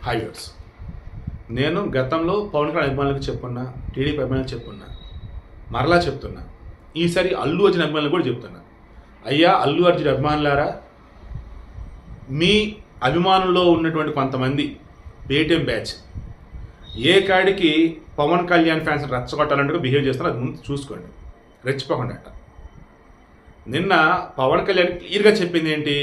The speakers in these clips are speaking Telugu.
హాయ్ వ్యూవర్స్, నేను గతంలో పవన్ కళ్యాణ్ అభిమానులకు చెప్పున్నా, టీడీపీ అభిమానులకు చెప్పున్నా, మరలా చెప్తున్నా. ఈసారి అల్లు అర్జున్ అభిమానులకు కూడా చెప్తున్నా. అయ్యా అల్లు అర్జున్ అభిమానులారా, మీ అభిమానుల్లో ఉన్నటువంటి కొంతమంది పేటీఎం బ్యాచ్ ఏ కాడికి పవన్ కళ్యాణ్ ఫ్యాన్స్ రెచ్చగొట్టాలంటూ బిహేవ్ చేస్తారో అది ముందు చూసుకోండి, రెచ్చిపోకుండా. నిన్న పవన్ కళ్యాణ్ క్లియర్గా చెప్పింది ఏంటి?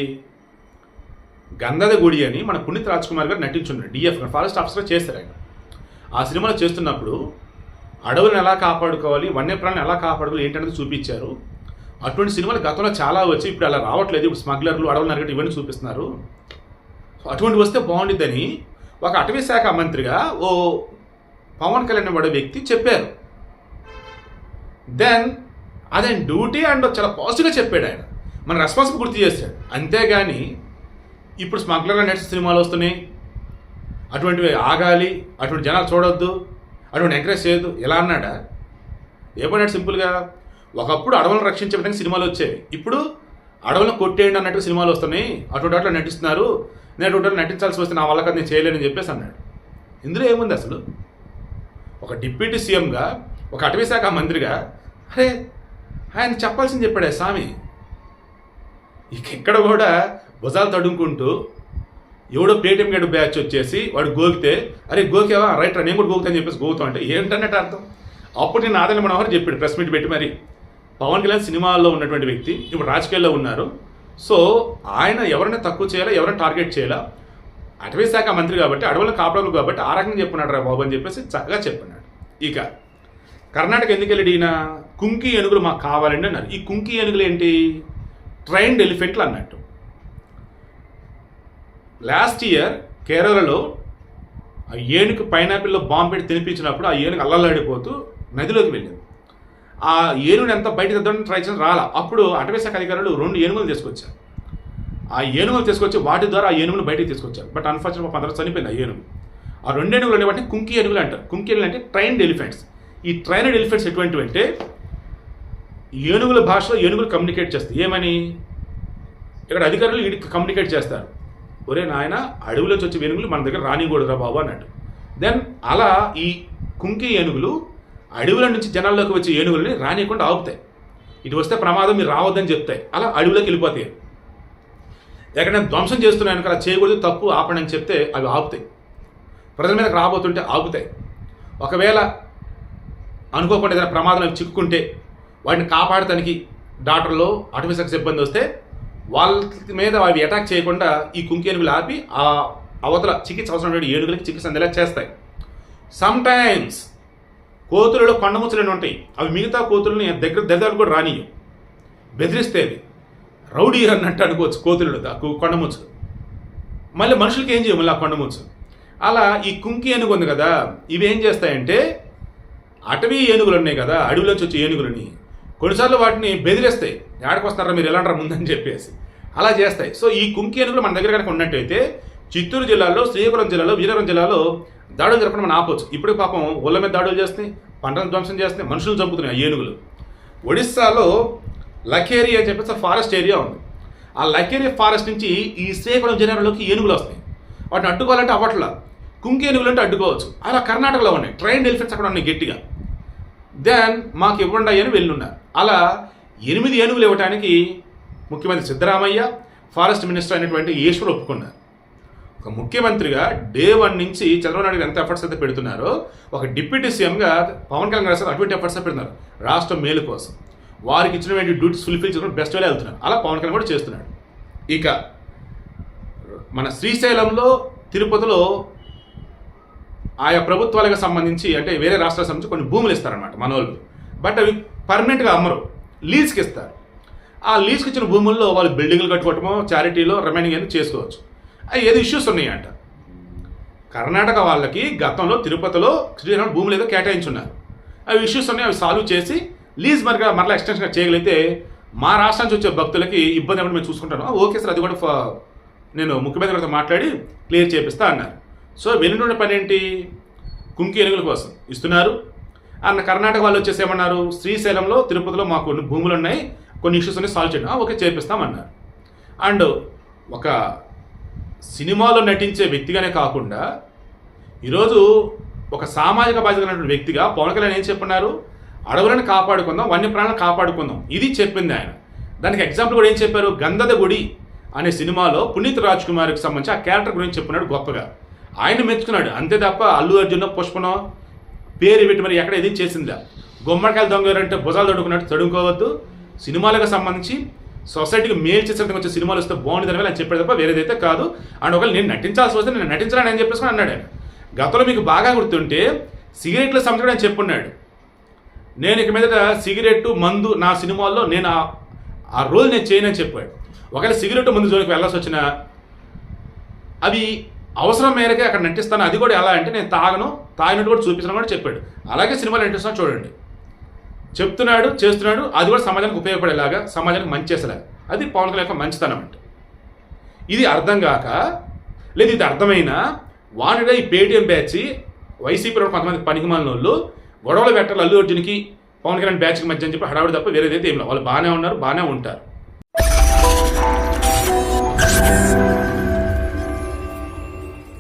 గంధద గుడి అని మన పునీత్ రాజ్ కుమార్ గారు నటించున్నారు. డిఎఫ్ ఫారెస్ట్ ఆఫీసర్గా చేస్తారు ఆయన. ఆ సినిమాలో చేస్తున్నప్పుడు అడవులను ఎలా కాపాడుకోవాలి, వన్యప్రాణులను ఎలా కాపాడుకోవాలి ఏంటనేది చూపించారు. అటువంటి సినిమాలు గతంలో చాలా వచ్చి ఇప్పుడు అలా రావట్లేదు. ఇప్పుడు స్మగ్లర్లు, అడవులు నరకటి ఇవన్నీ చూపిస్తున్నారు. అటువంటి వస్తే బాగుండిద్దని ఒక అటవీ శాఖ మంత్రిగా ఓ పవన్ కళ్యాణ్ పడే వ్యక్తి చెప్పారు. దెన్ అదే డ్యూటీ అండ్ చాలా పాజిటివ్గా చెప్పాడు ఆయన. మన రెస్పాన్సిబుల్ గుర్తు చేశాడు. అంతేగాని ఇప్పుడు స్మగ్లర్గా నడిచే సినిమాలు వస్తున్నాయి, అటువంటివి ఆగాలి, అటువంటి జనాలు చూడొద్దు, అటువంటి ఎంకరేజ్ చేయొద్దు ఇలా అన్నాడా? ఏమన్నాడు? సింపుల్గా ఒకప్పుడు అడవులను రక్షించే విధంగా సినిమాలు వచ్చేవి, ఇప్పుడు అడవులను కొట్టేయండి అన్నట్టు సినిమాలు వస్తున్నాయి, అటువంటి వాటిలో నటిస్తున్నారు, నేను అటువంటి వాటిలో నటించాల్సి వస్తే నా వల్ల కదా నేను చేయలేనని చెప్పేసి అన్నాడు. ఇందులో ఏముంది అసలు? ఒక డిప్యూటీ సీఎంగా, ఒక అటవీ శాఖ మంత్రిగా అరే ఆయన చెప్పాల్సింది చెప్పాడే స్వామి. ఇక్కడ కూడా భుజాలు తడుముకుంటూ ఎవడో పేటీఎం గడు బ్యాచ్ వచ్చేసి వాడు గోకితే అరే గోకేవా రైట్ రా నేను కూడా గోకుతా అని చెప్పేసి గోకుతా అంటే ఏంటన్నట్టు అర్థం. అప్పుడు నేను ఆదాయ మనోహర్ చెప్పాడు ప్రెస్ మీట్ పెట్టి, మరి పవన్ కళ్యాణ్ సినిమాల్లో ఉన్నటువంటి వ్యక్తి ఇప్పుడు రాజకీయాల్లో ఉన్నారు, సో ఆయన ఎవరైనా తక్కువ చేయాలా, ఎవరైనా టార్గెట్ చేయాలా, అటవీ శాఖ మంత్రి కాబట్టి అడవులను కాపాడాలి కాబట్టి ఆ రకంగా చెప్పినాడు రా బాబు అని చెప్పేసి చక్కగా చెప్పినాడు. ఇక కర్ణాటక ఎందుకు వెళ్ళాడు ఈయన? కుంకి ఏనుగులు మాకు కావాలండి అన్నారు. ఈ కుంకి ఏనుగులు ఏంటి? ట్రైన్డ్ ఎలిఫెంట్లు అన్నట్టు. లాస్ట్ ఇయర్ కేరళలో ఆ ఏనుగు పైనాపిల్లో బాంబు పెట్టి తినిపించినప్పుడు ఆ ఏనుగు అల్లలాడిపోతూ నదిలోకి వెళ్ళింది. ఆ ఏనుగుని ఎంత బయట తెద్దామని ట్రై చేసి రాలా. అప్పుడు అటవీ శాఖ అధికారులు 2 ఏనుగులు తీసుకొచ్చారు. ఆ ఏనుగులు తీసుకొచ్చి వాటి ద్వారా ఆ ఏనుగును బయటకు తీసుకొచ్చారు. బట్ అన్ఫార్చునేట్ అందరూ చనిపోయింది ఆ ఏనుగు. ఆ 2 ఏనుగులు అనేవాటిని కుంకి ఏనుగులు అంటారు. కుంకి ఏనుగులు అంటే ట్రైన్డ్ ఎలిఫెంట్స్. ఈ ట్రైన్డ్ ఎలిఫెంట్స్ ఎటువంటివి అంటే ఏనుగుల భాషలో ఏనుగులు కమ్యూనికేట్ చేస్తాయి. ఏమని? ఇక్కడ అధికారులు వీడికి కమ్యూనికేట్ చేస్తారు, ఒరే నాయన అడవిలోంచి వచ్చే ఏనుగులు మన దగ్గర రానికూడదురా బాబు అన్నట్టు. దెన్ అలా ఈ కుంకి ఏనుగులు అడవుల నుంచి జనాల్లోకి వచ్చే ఏనుగులని రానియకుండా ఆపుతాయి. ఇటు వస్తే ప్రమాదం, మీరు రావద్దని చెప్తాయి. అలా అడవిలోకి వెళ్ళిపోతాయి. ఎక్కడైనా ధ్వంసం చేస్తున్నాను అలా చేయకూడదు, తప్పు ఆపండి అని చెప్తే అవి ఆపుతాయి. ప్రజల మీదకి రాబోతుంటే ఆపుతాయి. ఒకవేళ అనుకోకుండా ఏదైనా ప్రమాదం చిక్కుకుంటే వాటిని కాపాడటానికి డాక్టర్లు, అటవీ శాఖ సిబ్బంది వస్తే వాళ్ళ మీద అవి అటాక్ చేయకుండా ఈ కుంకి ఏనుగులు ఆపి ఆ అవతల చికిత్స అవసరమైన ఏనుగులకి చికిత్స అందేలా చేస్తాయి. సమ్ టైమ్స్ కోతులలో కొండముచ్చులు ఉంటాయి, అవి మిగతా కోతులని దగ్గర కూడా రానియు, బెదిరిస్తే అవి రౌడీ అన్నట్టు అనుకోవచ్చు. కోతులు కొండముచ్చులు మళ్ళీ మనుషులకి ఏం చేయవు మళ్ళీ ఆ కొండముచ్చు. అలా ఈ కుంకి ఏనుగు ఉంది కదా, ఇవి ఏం చేస్తాయంటే అటవీ ఏనుగులు ఉన్నాయి కదా, అడవిలోంచి వచ్చే ఏనుగులని కొన్నిసార్లు వాటిని బెదిరేస్తాయి. ఎక్కడికి వస్తారా మీరు ఎలా అంటారా ముందని చెప్పేసి అలా చేస్తాయి. సో ఈ కుంకి ఏనుగులు మన దగ్గర కనుక ఉన్నట్టయితే చిత్తూరు జిల్లాలో, శ్రీకాకుళం జిల్లాలో, విజయనగరం జిల్లాలో దాడులు జరపడం మనం ఆపవచ్చు. ఇప్పుడు పాపం ఊళ్ళ మీద దాడులు చేస్తున్నాయి, పంటలను ధ్వంసం చేస్తున్నాయి, మనుషులు చంపుతున్నాయి ఆ ఏనుగులు. ఒడిస్సాలో లఖేరి అని చెప్పేసి ఫారెస్ట్ ఏరియా ఉంది. ఆ లఖేరి ఫారెస్ట్ నుంచి ఈ శ్రీకాకుళం జిల్లాలోకి ఏనుగులు వస్తాయి. వాటిని అడ్డుకోవాలంటే అవ్వట్లా, కుంకి ఏనుగులు అంటే అడ్డుకోవచ్చు. అలా కర్ణాటకలో ఉన్నాయి ట్రైన్డ్ ఎలిఫెంట్స్ అక్కడ ఉన్నాయి గట్టిగా. దెన్ మాకు ఇవ్వండి అని వెళ్ళున్నారు. అలా 8 ఏనుగులు ఇవ్వడానికి ముఖ్యమంత్రి సిద్ధరామయ్య, ఫారెస్ట్ మినిస్టర్ అయినటువంటి ఈశ్వర్ ఒప్పుకున్నారు. ఒక ముఖ్యమంత్రిగా డే 1 నుంచి చంద్రబాబు నాయుడు ఎంత ఎఫర్ట్స్ అయితే పెడుతున్నారో, ఒక డిప్యూటీ సీఎంగా పవన్ కళ్యాణ్ గారు అటువంటి ఎఫర్ట్స్ పెడుతున్నారు రాష్ట్రం మేలు కోసం. వారికి ఇచ్చినటువంటి డ్యూటీస్ ఫుల్ఫిల్ చేయడం బెస్ట్ వేలో వెళ్తున్నారు. అలా పవన్ కళ్యాణ్ కూడా చేస్తున్నాడు. ఇక మన శ్రీశైలంలో, తిరుపతిలో ఆయా ప్రభుత్వాలకు సంబంధించి అంటే వేరే రాష్ట్రాలకు సంబంధించి కొన్ని భూములు ఇస్తారనమాట మన వాళ్ళు. బట్ అవి పర్మనెంట్గా అమ్మరు, లీజ్కి ఇస్తారు. ఆ లీజ్కి ఇచ్చిన భూముల్లో వాళ్ళు బిల్డింగ్లు కట్టుకోవటమో, చారిటీలో రిమైనింగ్ అనేది చేసుకోవచ్చు. అవి ఏదో ఇష్యూస్ ఉన్నాయంట. కర్ణాటక వాళ్ళకి గతంలో తిరుపతిలో శ్రీరామ్ భూములు ఏదో కేటాయించున్నారు. అవి ఇష్యూస్ ఉన్నాయి, అవి సాల్వ్ చేసి లీజ్ మరలా ఎక్స్టెన్షన్ చేయగలిగితే మా రాష్ట్రం నుంచి వచ్చే భక్తులకి ఇబ్బంది ఏమైనా మేము చూసుకుంటాను. ఓకే సార్, అది కూడా నేను ముఖ్యమంత్రి గారితో మాట్లాడి క్లియర్ చేపిస్తా అన్నారు. సో వెనుండి పని ఏంటి? కుంకి ఏనుగుల కోసం ఇస్తున్నారు అన్న. కర్ణాటక వాళ్ళు వచ్చేసి ఏమన్నారు? శ్రీశైలంలో, తిరుపతిలో మాకు కొన్ని భూములు ఉన్నాయి, కొన్ని ఇష్యూస్ ఉన్నాయి, సాల్వ్ చేయడం. ఓకే చేపిస్తామన్నారు. అండ్ ఒక సినిమాలో నటించే వ్యక్తిగానే కాకుండా ఈరోజు ఒక సామాజిక బాధ్యత ఉన్నటువంటి వ్యక్తిగా పవన్ కళ్యాణ్ ఏం చెప్పున్నారు, అడవులను కాపాడుకుందాం, వన్యప్రాణాలను కాపాడుకుందాం, ఇది చెప్పింది ఆయన. దానికి ఎగ్జాంపుల్ కూడా ఏం చెప్పారు, గంధద గుడి అనే సినిమాలో పునీత్ రాజ్ కుమార్కి సంబంధించి ఆ క్యారెక్టర్ గురించి చెప్పినాడు గొప్పగా. ఆయన మెచ్చుకున్నాడు అంతే తప్ప అల్లు అర్జున్ పుష్పనో పేరు పెట్టి మరి ఎక్కడ ఏది చేసిందా. గుమ్మడికాయలు దొంగలంటే భుజాలు తడుకున్నట్టు తడుకోవద్దు, సినిమాలకు సంబంధించి సొసైటీకి మేలు చేసేందుకు వచ్చే సినిమాలు వస్తే బాగుంటుంది అని ఆయన చెప్పాడు తప్ప వేరేదైతే కాదు. అండ్ ఒకవేళ నేను నటించాల్సి వస్తే నేను నటించాలని అని చెప్పేసుకుని అన్నాడు ఆయన. గతంలో మీకు బాగా గుర్తుంటే సిగరెట్ల సంబంధించి ఆయన చెప్పున్నాడు, నేను ఇక మీదట సిగరెట్టు మందు నా సినిమాల్లో నేను ఆ రోల్ నేను చేయనని చెప్పాడు. ఒకవేళ సిగరెట్ మందు జోలికి వెళ్ళాల్సి వచ్చినా అవి అవసరం మేరకే అక్కడ నటిస్తాను, అది కూడా ఎలా అంటే నేను తాగినట్టు కూడా చూపిస్తాను కూడా చెప్పాడు. అలాగే సినిమాలు నటిస్తున్నాను చూడండి, చెప్తున్నాడు చేస్తున్నాడు, అది కూడా సమాజానికి ఉపయోగపడేలాగా, సమాజానికి మంచి చేసేలాగా. అది పవన్ కళ్యాణ్ యొక్క మంచితనం అంటే. ఇది అర్థం కాక లేదు ఇది అర్థమైనా వాడిగా ఈ పేటీఎం బ్యాచ్ వైసీపీలో కొంతమంది పనికిమాలిన వాళ్ళు గొడవలు పెట్టాలి అల్లు అర్జున్కి పవన్ కళ్యాణ్ బ్యాచ్కి మధ్య అని చెప్పి హడావుడి తప్ప వేరేదైతే ఏం లేదు. వాళ్ళు బాగానే ఉన్నారు, బాగానే ఉంటారు.